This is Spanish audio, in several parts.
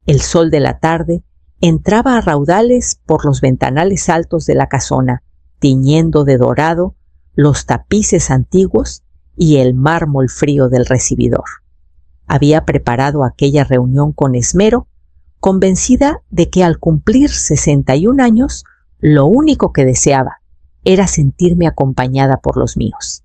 El sol de la tarde entraba a raudales por los ventanales altos de la casona, tiñendo de dorado los tapices antiguos y el mármol frío del recibidor. Había preparado aquella reunión con esmero, convencida de que al cumplir 61 años, lo único que deseaba era sentirme acompañada por los míos.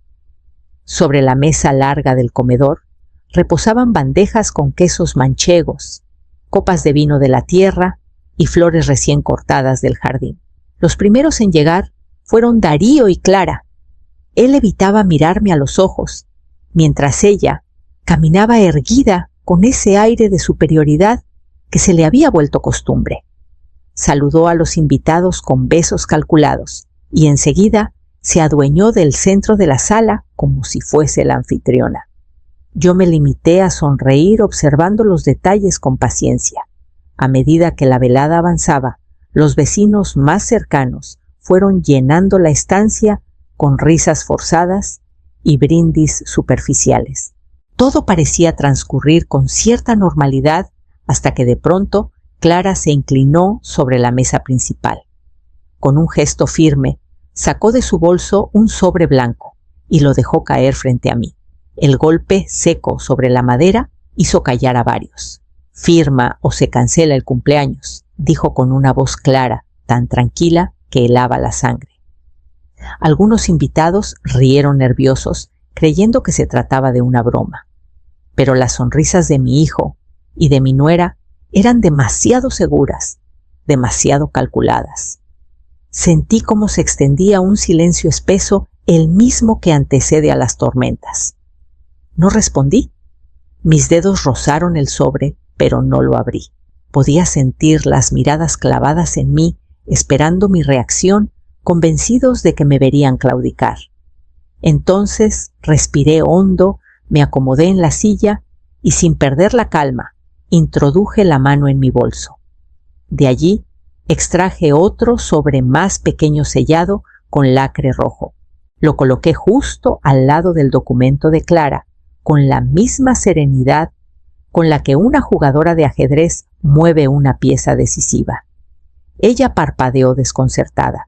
Sobre la mesa larga del comedor reposaban bandejas con quesos manchegos, copas de vino de la tierra y flores recién cortadas del jardín. Los primeros en llegar fueron Darío y Clara. Él evitaba mirarme a los ojos, mientras ella caminaba erguida con ese aire de superioridad que se le había vuelto costumbre. Saludó a los invitados con besos calculados y enseguida se adueñó del centro de la sala como si fuese la anfitriona. Yo me limité a sonreír observando los detalles con paciencia. A medida que la velada avanzaba, los vecinos más cercanos fueron llenando la estancia con risas forzadas y brindis superficiales. Todo parecía transcurrir con cierta normalidad hasta que de pronto Clara se inclinó sobre la mesa principal. Con un gesto firme, sacó de su bolso un sobre blanco y lo dejó caer frente a mí. El golpe seco sobre la madera hizo callar a varios. «Firma o se cancela el cumpleaños», dijo con una voz clara, tan tranquila que helaba la sangre. Algunos invitados rieron nerviosos, creyendo que se trataba de una broma. Pero las sonrisas de mi hijo y de mi nuera eran demasiado seguras, demasiado calculadas. Sentí cómo se extendía un silencio espeso, el mismo que antecede a las tormentas. No respondí. Mis dedos rozaron el sobre, pero no lo abrí. Podía sentir las miradas clavadas en mí, esperando mi reacción, convencidos de que me verían claudicar. Entonces respiré hondo, me acomodé en la silla y sin perder la calma, introduje la mano en mi bolso. De allí extraje otro sobre más pequeño sellado con lacre rojo. Lo coloqué justo al lado del documento de Clara, con la misma serenidad con la que una jugadora de ajedrez mueve una pieza decisiva. Ella parpadeó desconcertada.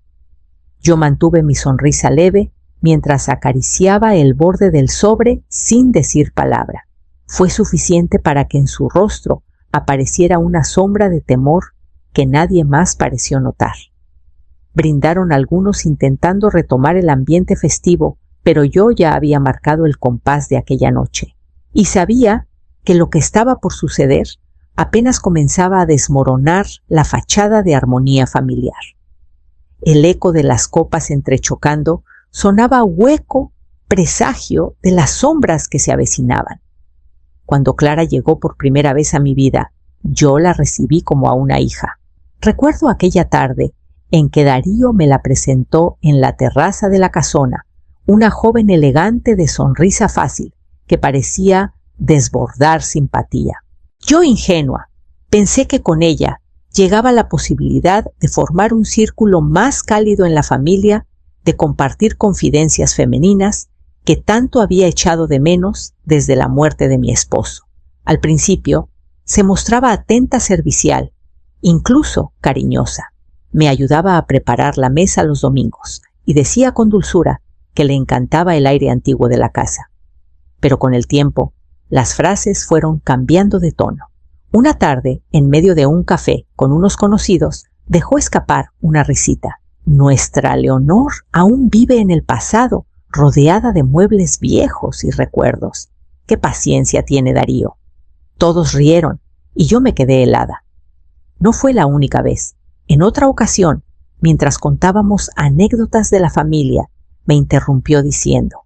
Yo mantuve mi sonrisa leve mientras acariciaba el borde del sobre sin decir palabra. Fue suficiente para que en su rostro apareciera una sombra de temor que nadie más pareció notar. Brindaron algunos intentando retomar el ambiente festivo, pero yo ya había marcado el compás de aquella noche y sabía que lo que estaba por suceder apenas comenzaba a desmoronar la fachada de armonía familiar. El eco de las copas entrechocando sonaba hueco presagio de las sombras que se avecinaban. Cuando Clara llegó por primera vez a mi vida, yo la recibí como a una hija. Recuerdo aquella tarde en que Darío me la presentó en la terraza de la casona, una joven elegante de sonrisa fácil que parecía desbordar simpatía. Yo, ingenua, pensé que con ella llegaba la posibilidad de formar un círculo más cálido en la familia, de compartir confidencias femeninas que tanto había echado de menos desde la muerte de mi esposo. Al principio se mostraba atenta, servicial, incluso cariñosa. Me ayudaba a preparar la mesa los domingos y decía con dulzura que le encantaba el aire antiguo de la casa. Pero con el tiempo, las frases fueron cambiando de tono. Una tarde, en medio de un café con unos conocidos, dejó escapar una risita. Nuestra Leonor aún vive en el pasado, rodeada de muebles viejos y recuerdos. ¡Qué paciencia tiene Darío! Todos rieron y yo me quedé helada. No fue la única vez. En otra ocasión, mientras contábamos anécdotas de la familia, me interrumpió diciendo: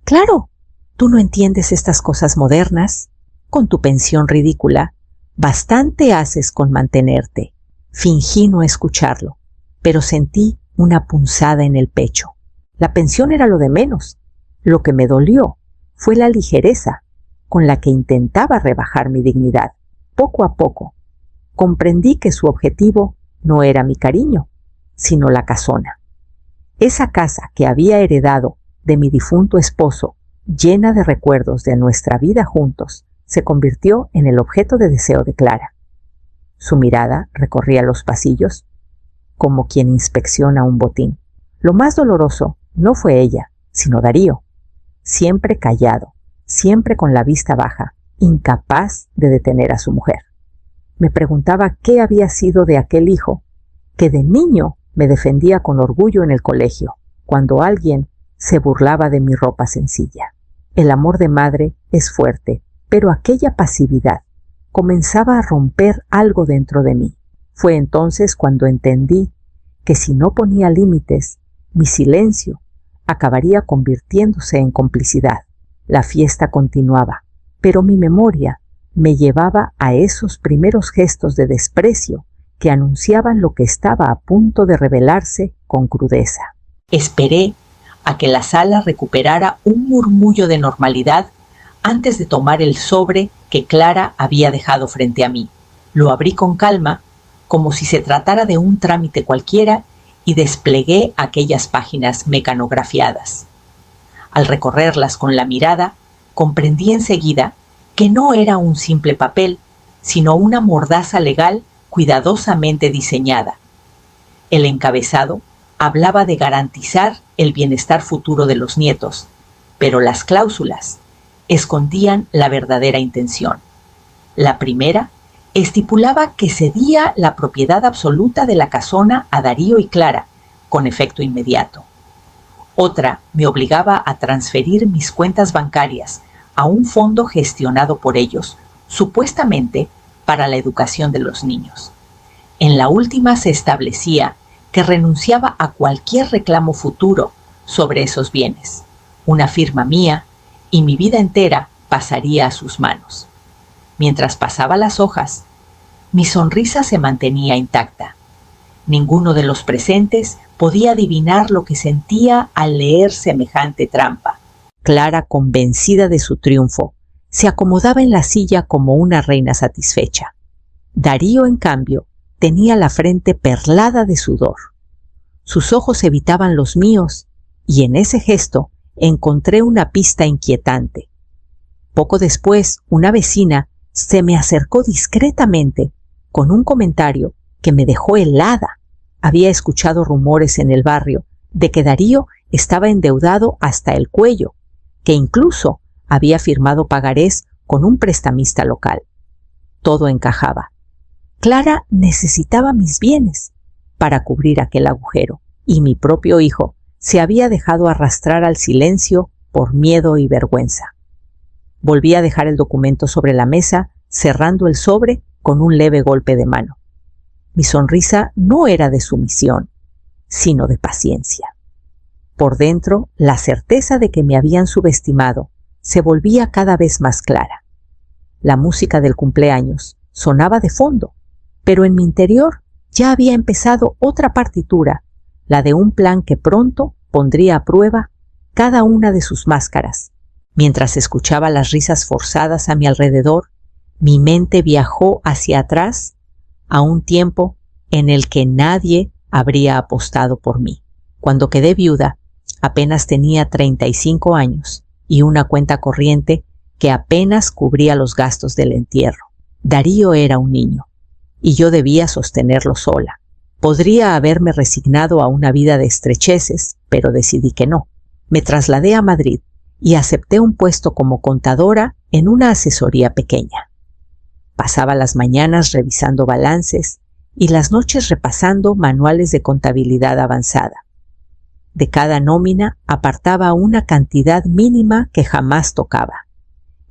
«Claro, tú no entiendes estas cosas modernas. Con tu pensión ridícula, bastante haces con mantenerte». Fingí no escucharlo, pero sentí una punzada en el pecho. La pensión era lo de menos. Lo que me dolió fue la ligereza con la que intentaba rebajar mi dignidad. Poco a poco, comprendí que su objetivo no era mi cariño, sino la casona. Esa casa que había heredado de mi difunto esposo, llena de recuerdos de nuestra vida juntos, se convirtió en el objeto de deseo de Clara. Su mirada recorría los pasillos como quien inspecciona un botín. Lo más doloroso no fue ella, sino Darío, siempre callado, siempre con la vista baja, incapaz de detener a su mujer. Me preguntaba qué había sido de aquel hijo que de niño me defendía con orgullo en el colegio, cuando alguien se burlaba de mi ropa sencilla. El amor de madre es fuerte, pero aquella pasividad comenzaba a romper algo dentro de mí. Fue entonces cuando entendí que si no ponía límites, mi silencio acabaría convirtiéndose en complicidad. La fiesta continuaba, pero mi memoria me llevaba a esos primeros gestos de desprecio que anunciaban lo que estaba a punto de revelarse con crudeza. Esperé a que la sala recuperara un murmullo de normalidad antes de tomar el sobre que Clara había dejado frente a mí. Lo abrí con calma, como si se tratara de un trámite cualquiera, y desplegué aquellas páginas mecanografiadas. Al recorrerlas con la mirada, comprendí enseguida que no era un simple papel, sino una mordaza legal cuidadosamente diseñada. El encabezado hablaba de garantizar el bienestar futuro de los nietos, pero las cláusulas escondían la verdadera intención. La primera estipulaba que cedía la propiedad absoluta de la casona a Darío y Clara, con efecto inmediato. Otra me obligaba a transferir mis cuentas bancarias a un fondo gestionado por ellos, supuestamente para la educación de los niños. En la última se establecía que renunciaba a cualquier reclamo futuro sobre esos bienes. Una firma mía y mi vida entera pasaría a sus manos. Mientras pasaba las hojas, mi sonrisa se mantenía intacta. Ninguno de los presentes podía adivinar lo que sentía al leer semejante trampa. Clara, convencida de su triunfo, se acomodaba en la silla como una reina satisfecha. Darío, en cambio, tenía la frente perlada de sudor. Sus ojos evitaban los míos, y en ese gesto encontré una pista inquietante. Poco después, una vecina se me acercó discretamente con un comentario que me dejó helada. Había escuchado rumores en el barrio de que Darío estaba endeudado hasta el cuello, que incluso había firmado pagarés con un prestamista local. Todo encajaba. Clara necesitaba mis bienes para cubrir aquel agujero, y mi propio hijo se había dejado arrastrar al silencio por miedo y vergüenza. Volví a dejar el documento sobre la mesa, cerrando el sobre con un leve golpe de mano. Mi sonrisa no era de sumisión, sino de paciencia. Por dentro, la certeza de que me habían subestimado se volvía cada vez más clara. La música del cumpleaños sonaba de fondo, pero en mi interior ya había empezado otra partitura, la de un plan que pronto pondría a prueba cada una de sus máscaras. Mientras escuchaba las risas forzadas a mi alrededor, mi mente viajó hacia atrás a un tiempo en el que nadie habría apostado por mí. Cuando quedé viuda, apenas tenía 35 años y una cuenta corriente que apenas cubría los gastos del entierro. Darío era un niño y yo debía sostenerlo sola. Podría haberme resignado a una vida de estrecheces, pero decidí que no. Me trasladé a Madrid y acepté un puesto como contadora en una asesoría pequeña. Pasaba las mañanas revisando balances y las noches repasando manuales de contabilidad avanzada. De cada nómina apartaba una cantidad mínima que jamás tocaba.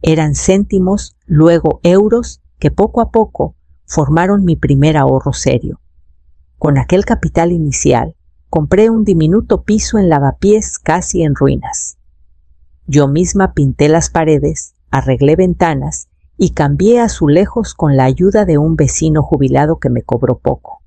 Eran céntimos, luego euros, que poco a poco formaron mi primer ahorro serio. Con aquel capital inicial, compré un diminuto piso en Lavapiés casi en ruinas. Yo misma pinté las paredes, arreglé ventanas y cambié azulejos con la ayuda de un vecino jubilado que me cobró poco.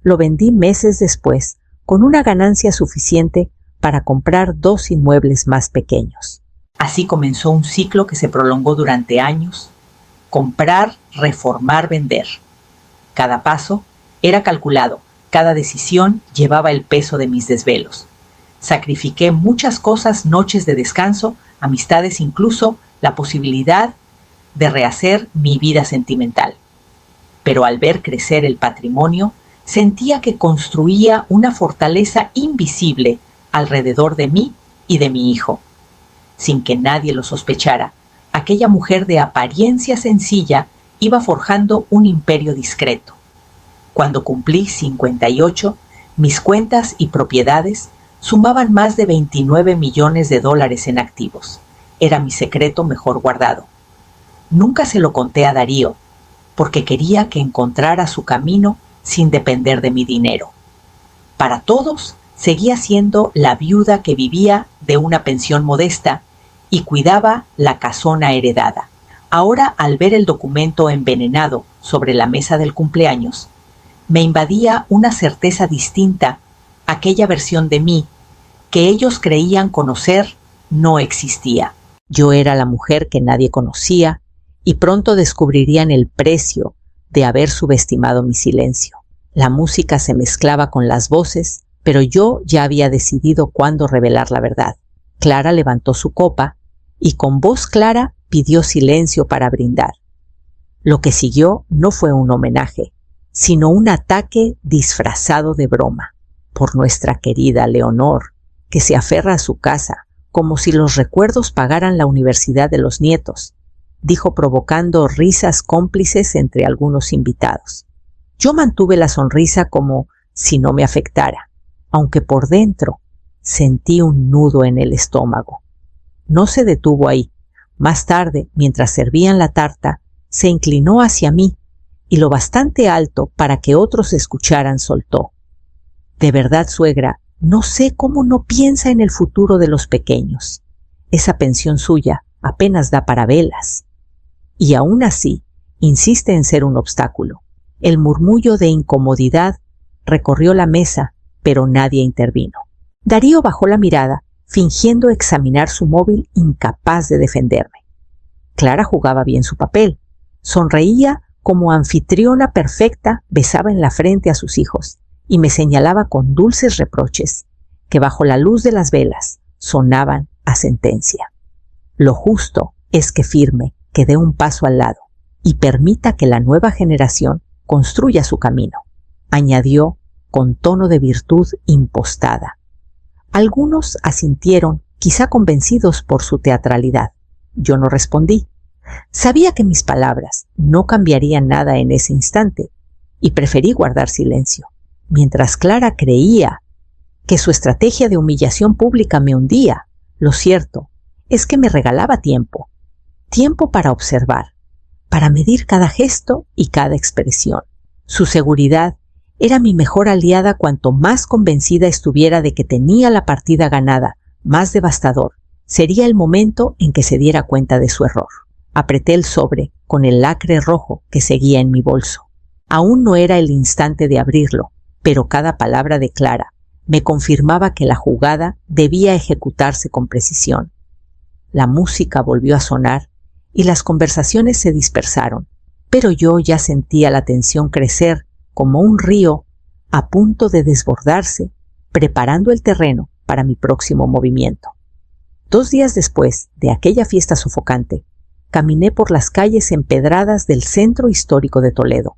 Lo vendí meses después, con una ganancia suficiente para comprar 2 inmuebles más pequeños. Así comenzó un ciclo que se prolongó durante años: comprar, reformar, vender. Cada paso era calculado, cada decisión llevaba el peso de mis desvelos. Sacrifiqué muchas cosas, noches de descanso, amistades, incluso la posibilidad de rehacer mi vida sentimental. pero al ver crecer el patrimonio, sentía que construía una fortaleza invisible alrededor de mí y de mi hijo. Sin que nadie lo sospechara, aquella mujer de apariencia sencilla iba forjando un imperio discreto. Cuando cumplí 58, mis cuentas y propiedades sumaban más de $29 millones en activos. Era mi secreto mejor guardado. Nunca se lo conté a Darío, porque quería que encontrara su camino sin depender de mi dinero. Para todos, seguía siendo la viuda que vivía de una pensión modesta y cuidaba la casona heredada. Ahora, al ver el documento envenenado sobre la mesa del cumpleaños, me invadía una certeza distinta. Aquella versión de mí que ellos creían conocer no existía. Yo era la mujer que nadie conocía y pronto descubrirían el precio de haber subestimado mi silencio. La música se mezclaba con las voces, pero yo ya había decidido cuándo revelar la verdad. Clara levantó su copa y con voz clara pidió silencio para brindar. Lo que siguió no fue un homenaje, sino un ataque disfrazado de broma por nuestra querida Leonor, que se aferra a su casa como si los recuerdos pagaran la universidad de los nietos, dijo provocando risas cómplices entre algunos invitados. Yo mantuve la sonrisa como si no me afectara, aunque por dentro sentí un nudo en el estómago. No se detuvo ahí. Más tarde, mientras servían la tarta, se inclinó hacia mí y lo bastante alto para que otros escucharan soltó: «De verdad, suegra, no sé cómo no piensa en el futuro de los pequeños. Esa pensión suya apenas da para velas». Y aún así, insiste en ser un obstáculo. El murmullo de incomodidad recorrió la mesa, pero nadie intervino. Darío bajó la mirada, fingiendo examinar su móvil, incapaz de defenderme. Clara jugaba bien su papel. Sonreía como anfitriona perfecta, besaba en la frente a sus hijos y me señalaba con dulces reproches que bajo la luz de las velas sonaban a sentencia. Lo justo es que firme, que dé un paso al lado y permita que la nueva generación construya su camino, añadió con tono de virtud impostada. Algunos asintieron, quizá convencidos por su teatralidad. Yo no respondí. Sabía que mis palabras no cambiarían nada en ese instante y preferí guardar silencio, mientras Clara creía que su estrategia de humillación pública me hundía. Lo cierto es que me regalaba tiempo para observar, para medir cada gesto y cada expresión. Su seguridad era mi mejor aliada. Cuanto más convencida estuviera de que tenía la partida ganada, más devastador sería el momento en que se diera cuenta de su error. Apreté el sobre con el lacre rojo que seguía en mi bolso. Aún no era el instante de abrirlo, pero cada palabra de Clara me confirmaba que la jugada debía ejecutarse con precisión. La música volvió a sonar y las conversaciones se dispersaron, pero yo ya sentía la tensión crecer como un río a punto de desbordarse, preparando el terreno para mi próximo movimiento. 2 días después de aquella fiesta sofocante, caminé por las calles empedradas del centro histórico de Toledo.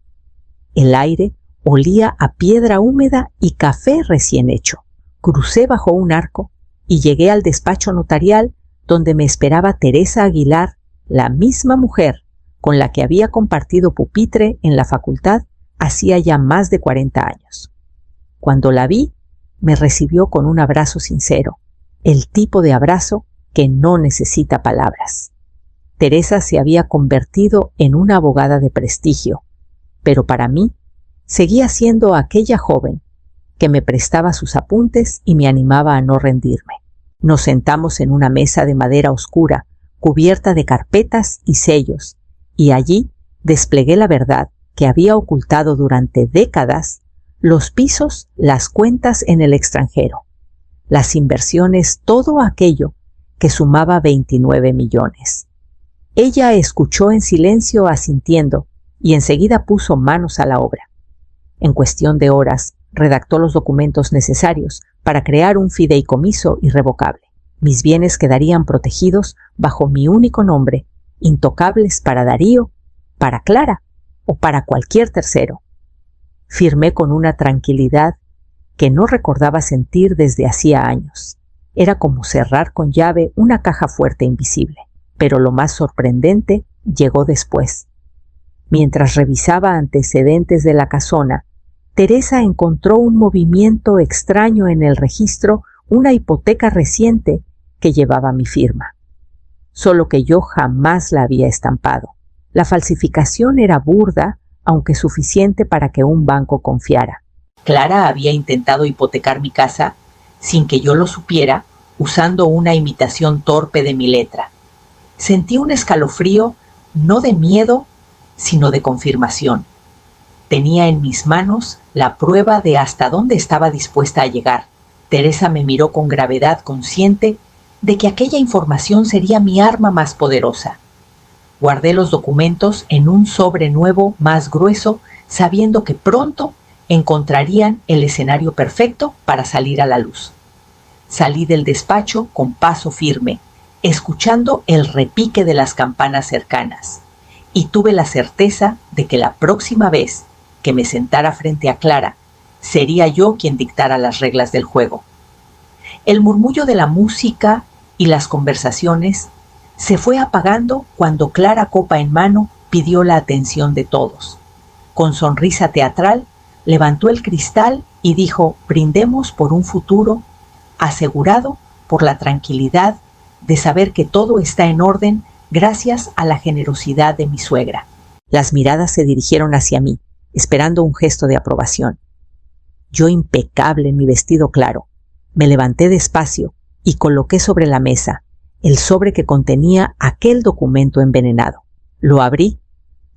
El aire olía a piedra húmeda y café recién hecho. Crucé bajo un arco y llegué al despacho notarial donde me esperaba Teresa Aguilar, la misma mujer con la que había compartido pupitre en la facultad hacía ya más de 40 años. Cuando la vi, me recibió con un abrazo sincero, el tipo de abrazo que no necesita palabras. Teresa se había convertido en una abogada de prestigio, pero para mí seguía siendo aquella joven que me prestaba sus apuntes y me animaba a no rendirme. Nos sentamos en una mesa de madera oscura, cubierta de carpetas y sellos, y allí desplegué la verdad que había ocultado durante décadas: los pisos, las cuentas en el extranjero, las inversiones, todo aquello que sumaba 29 millones. Ella escuchó en silencio, asintiendo, y enseguida puso manos a la obra. En cuestión de horas, redactó los documentos necesarios para crear un fideicomiso irrevocable. Mis bienes quedarían protegidos bajo mi único nombre, intocables para Darío, para Clara o para cualquier tercero. Firmé con una tranquilidad que no recordaba sentir desde hacía años. Era como cerrar con llave una caja fuerte invisible. Pero lo más sorprendente llegó después. Mientras revisaba antecedentes de la casona, Teresa encontró un movimiento extraño en el registro, una hipoteca reciente que llevaba mi firma. Solo que yo jamás la había estampado. La falsificación era burda, aunque suficiente para que un banco confiara. Clara había intentado hipotecar mi casa sin que yo lo supiera, usando una imitación torpe de mi letra. Sentí un escalofrío, no de miedo, sino de confirmación. Tenía en mis manos la prueba de hasta dónde estaba dispuesta a llegar. Teresa me miró con gravedad, consciente de que aquella información sería mi arma más poderosa. Guardé los documentos en un sobre nuevo más grueso, sabiendo que pronto encontrarían el escenario perfecto para salir a la luz. Salí del despacho con paso firme, escuchando el repique de las campanas cercanas, y tuve la certeza de que la próxima vez que me sentara frente a Clara, sería yo quien dictara las reglas del juego. El murmullo de la música y las conversaciones se fue apagando cuando Clara, copa en mano, pidió la atención de todos. Con sonrisa teatral, levantó el cristal y dijo: brindemos por un futuro asegurado por la tranquilidad de saber que todo está en orden gracias a la generosidad de mi suegra. Las miradas se dirigieron hacia mí, esperando un gesto de aprobación. Yo, impecable en mi vestido claro, me levanté despacio y coloqué sobre la mesa el sobre que contenía aquel documento envenenado. Lo abrí,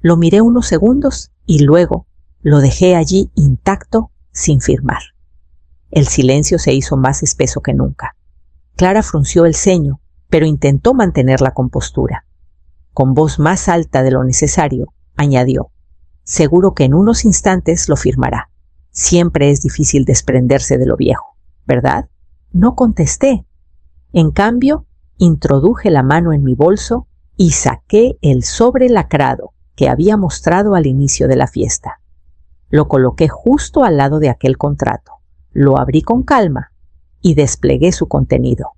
lo miré unos segundos y luego lo dejé allí intacto, sin firmar. El silencio se hizo más espeso que nunca. Clara frunció el ceño, pero intentó mantener la compostura. Con voz más alta de lo necesario, añadió: seguro que en unos instantes lo firmará. Siempre es difícil desprenderse de lo viejo, ¿verdad? No contesté. En cambio, introduje la mano en mi bolso y saqué el sobre lacrado que había mostrado al inicio de la fiesta. Lo coloqué justo al lado de aquel contrato. Lo abrí con calma y desplegué su contenido.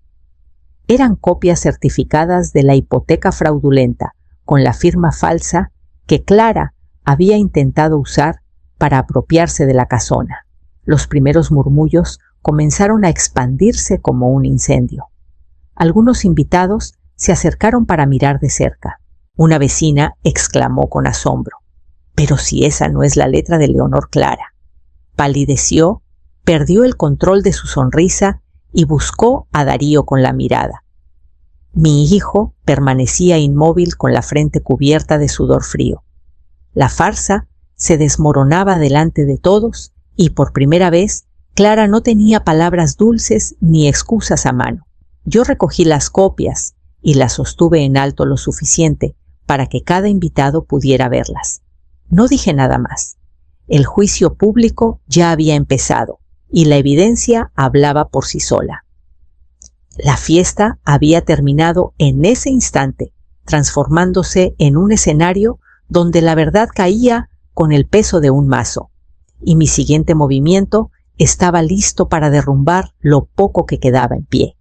Eran copias certificadas de la hipoteca fraudulenta con la firma falsa que Clara había intentado usar para apropiarse de la casona. Los primeros murmullos comenzaron a expandirse como un incendio. Algunos invitados se acercaron para mirar de cerca. Una vecina exclamó con asombro: «Pero si esa no es la letra de Leonor Clara». Palideció, perdió el control de su sonrisa y buscó a Darío con la mirada. Mi hijo permanecía inmóvil con la frente cubierta de sudor frío. La farsa se desmoronaba delante de todos y por primera vez Clara no tenía palabras dulces ni excusas a mano. Yo recogí las copias y las sostuve en alto lo suficiente para que cada invitado pudiera verlas. No dije nada más. El juicio público ya había empezado y la evidencia hablaba por sí sola. La fiesta había terminado en ese instante, transformándose en un escenario donde la verdad caía con el peso de un mazo, y mi siguiente movimiento estaba listo para derrumbar lo poco que quedaba en pie.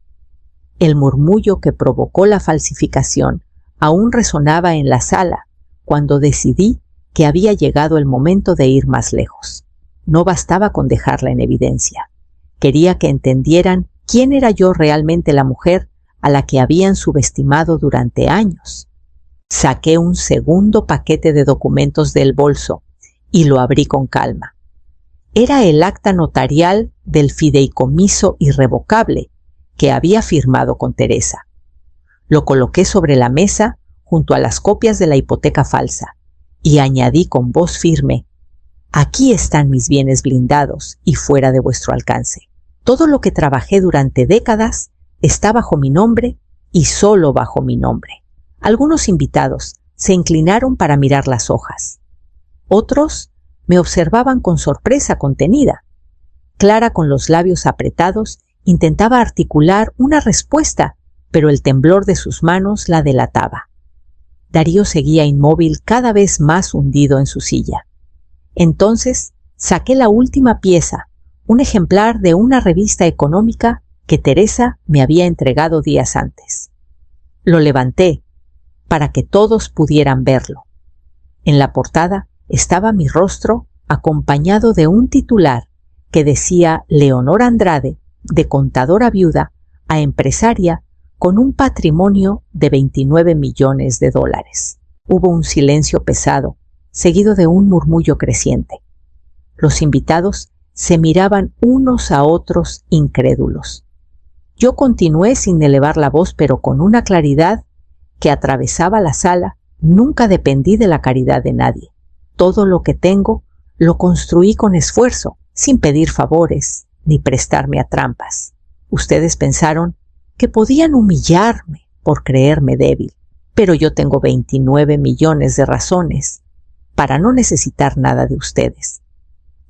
El murmullo que provocó la falsificación aún resonaba en la sala cuando decidí que había llegado el momento de ir más lejos. No bastaba con dejarla en evidencia. Quería que entendieran quién era yo realmente, la mujer a la que habían subestimado durante años. Saqué un segundo paquete de documentos del bolso y lo abrí con calma. Era el acta notarial del fideicomiso irrevocable que había firmado con Teresa. Lo coloqué sobre la mesa junto a las copias de la hipoteca falsa y añadí con voz firme: «Aquí están mis bienes blindados y fuera de vuestro alcance. Todo lo que trabajé durante décadas está bajo mi nombre y solo bajo mi nombre». Algunos invitados se inclinaron para mirar las hojas. Otros me observaban con sorpresa contenida. Clara, con los labios apretados, intentaba articular una respuesta, pero el temblor de sus manos la delataba. Darío seguía inmóvil, cada vez más hundido en su silla. Entonces saqué la última pieza, un ejemplar de una revista económica que Teresa me había entregado días antes. Lo levanté para que todos pudieran verlo. En la portada estaba mi rostro acompañado de un titular que decía Leonor Andrade, de contadora viuda a empresaria con un patrimonio de $29 millones. Hubo un silencio pesado, seguido de un murmullo creciente. Los invitados se miraban unos a otros incrédulos. Yo continué sin elevar la voz, pero con una claridad que atravesaba la sala. Nunca dependí de la caridad de nadie. Todo lo que tengo lo construí con esfuerzo, sin pedir favores ni prestarme a trampas. Ustedes pensaron que podían humillarme por creerme débil, pero yo tengo 29 millones de razones para no necesitar nada de ustedes.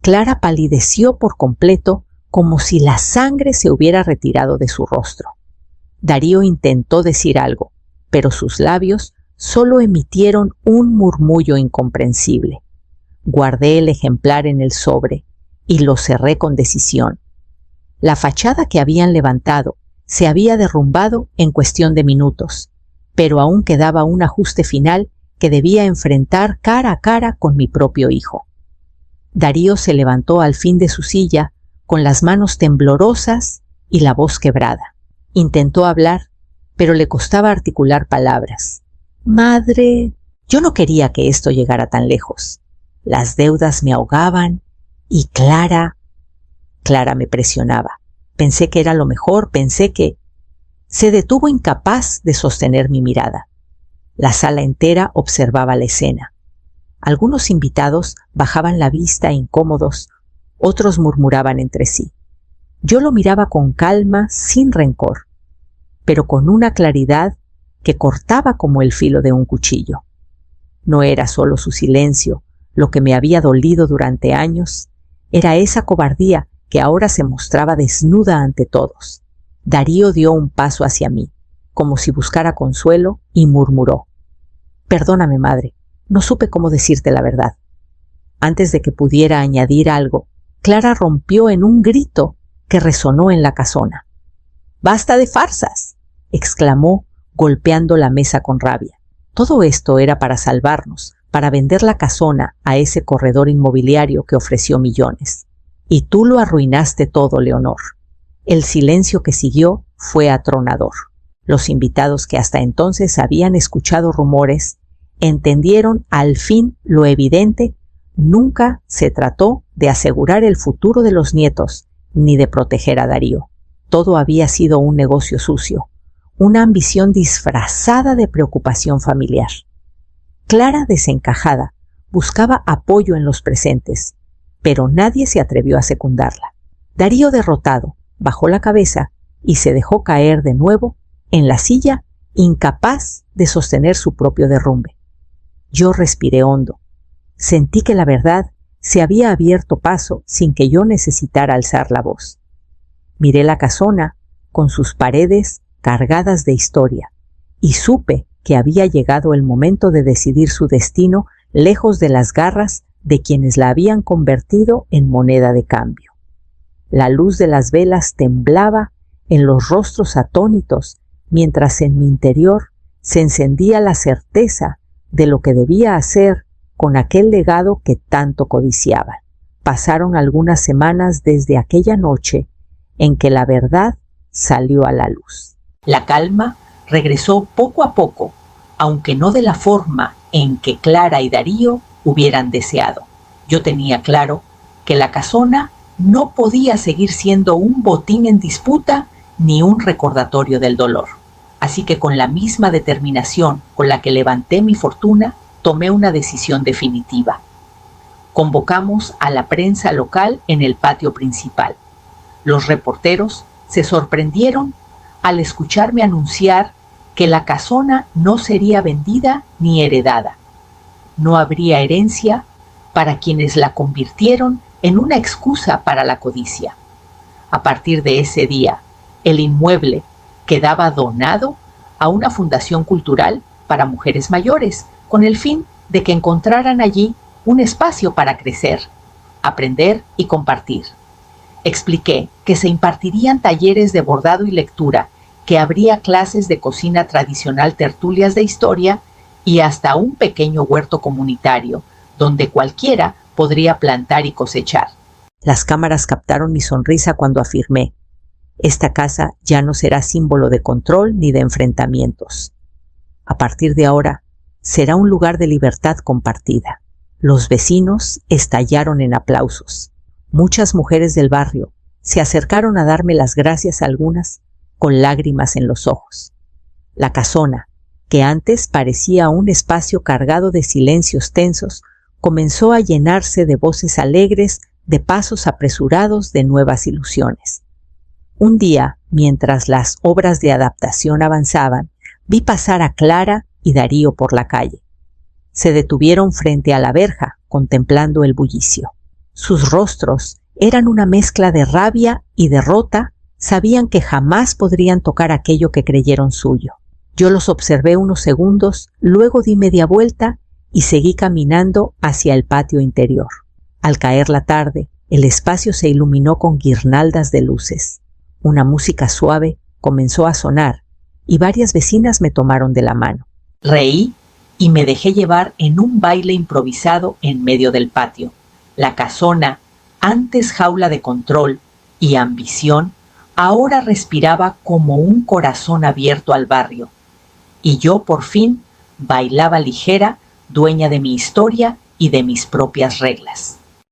Clara palideció por completo, como si la sangre se hubiera retirado de su rostro. Darío intentó decir algo, pero sus labios solo emitieron un murmullo incomprensible. Guardé el ejemplar en el sobre y lo cerré con decisión. La fachada que habían levantado se había derrumbado en cuestión de minutos, pero aún quedaba un ajuste final que debía enfrentar cara a cara con mi propio hijo. Darío se levantó al fin de su silla con las manos temblorosas y la voz quebrada. Intentó hablar, pero le costaba articular palabras. Madre, yo no quería que esto llegara tan lejos. Las deudas me ahogaban y Clara me presionaba. Pensé que era lo mejor, pensé que... Se detuvo incapaz de sostener mi mirada. La sala entera observaba la escena. Algunos invitados bajaban la vista incómodos, otros murmuraban entre sí. Yo lo miraba con calma, sin rencor, pero con una claridad que cortaba como el filo de un cuchillo. No era solo su silencio lo que me había dolido durante años, era esa cobardía que ahora se mostraba desnuda ante todos. Darío dio un paso hacia mí, como si buscara consuelo, y murmuró: «Perdóname, madre, no supe cómo decirte la verdad». Antes de que pudiera añadir algo, Clara rompió en un grito que resonó en la casona. «¡Basta de farsas!», exclamó, golpeando la mesa con rabia. Todo esto era para salvarnos, para vender la casona a ese corredor inmobiliario que ofreció millones. Y tú lo arruinaste todo, Leonor. El silencio que siguió fue atronador. Los invitados, que hasta entonces habían escuchado rumores, entendieron al fin lo evidente: nunca se trató de asegurar el futuro de los nietos, ni de proteger a Darío. Todo había sido un negocio sucio, una ambición disfrazada de preocupación familiar. Clara, desencajada, buscaba apoyo en los presentes, pero nadie se atrevió a secundarla. Darío, derrotado, bajó la cabeza y se dejó caer de nuevo en la silla, incapaz de sostener su propio derrumbe. Yo respiré hondo. Sentí que la verdad se había abierto paso sin que yo necesitara alzar la voz. Miré la casona con sus paredes cargadas de historia y supe que había llegado el momento de decidir su destino lejos de las garras de quienes la habían convertido en moneda de cambio. La luz de las velas temblaba en los rostros atónitos, mientras en mi interior se encendía la certeza de lo que debía hacer con aquel legado que tanto codiciaba. Pasaron algunas semanas desde aquella noche en que la verdad salió a la luz. La calma regresó poco a poco, aunque no de la forma en que Clara y Darío hubieran deseado. Yo tenía claro que la casona no podía seguir siendo un botín en disputa ni un recordatorio del dolor. Así que, con la misma determinación con la que levanté mi fortuna, tomé una decisión definitiva. Convocamos a la prensa local en el patio principal. Los reporteros se sorprendieron al escucharme anunciar que la casona no sería vendida ni heredada. No habría herencia para quienes la convirtieron en una excusa para la codicia. A partir de ese día, el inmueble quedaba donado a una fundación cultural para mujeres mayores, con el fin de que encontraran allí un espacio para crecer, aprender y compartir. Expliqué que se impartirían talleres de bordado y lectura, que habría clases de cocina tradicional, tertulias de historia y hasta un pequeño huerto comunitario, donde cualquiera podría plantar y cosechar. Las cámaras captaron mi sonrisa cuando afirmé: esta casa ya no será símbolo de control ni de enfrentamientos. A partir de ahora, será un lugar de libertad compartida. Los vecinos estallaron en aplausos. Muchas mujeres del barrio se acercaron a darme las gracias, algunas con lágrimas en los ojos. La casona, que antes parecía un espacio cargado de silencios tensos, comenzó a llenarse de voces alegres, de pasos apresurados, de nuevas ilusiones. Un día, mientras las obras de adaptación avanzaban, vi pasar a Clara y Darío por la calle. Se detuvieron frente a la verja, contemplando el bullicio. Sus rostros eran una mezcla de rabia y derrota. Sabían que jamás podrían tocar aquello que creyeron suyo. Yo los observé unos segundos, luego di media vuelta y seguí caminando hacia el patio interior. Al caer la tarde, el espacio se iluminó con guirnaldas de luces. Una música suave comenzó a sonar y varias vecinas me tomaron de la mano. Reí y me dejé llevar en un baile improvisado en medio del patio. La casona, antes jaula de control y ambición, ahora respiraba como un corazón abierto al barrio. Y yo por fin bailaba ligera, dueña de mi historia y de mis propias reglas.